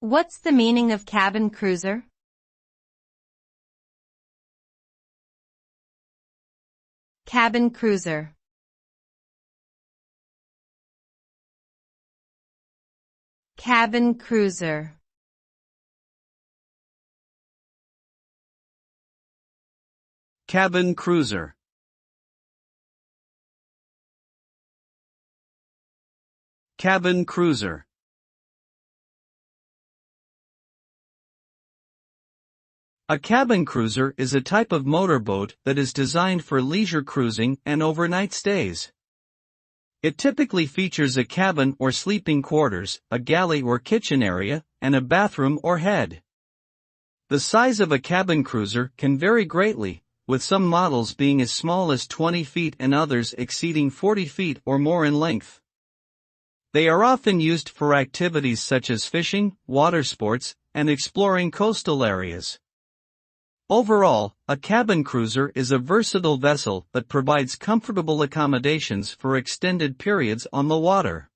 What's the meaning of cabin cruiser? Cabin cruiser. Cabin cruiser. Cabin cruiser. Cabin cruiser. A cabin cruiser is a type of motorboat that is designed for leisure cruising and overnight stays. It typically features a cabin or sleeping quarters, a galley or kitchen area, and a bathroom or head. The size of a cabin cruiser can vary greatly, with some models being as small as 20 feet and others exceeding 40 feet or more in length. They are often used for activities such as fishing, water sports, and exploring coastal areas. Overall, a cabin cruiser is a versatile vessel that provides comfortable accommodations for extended periods on the water.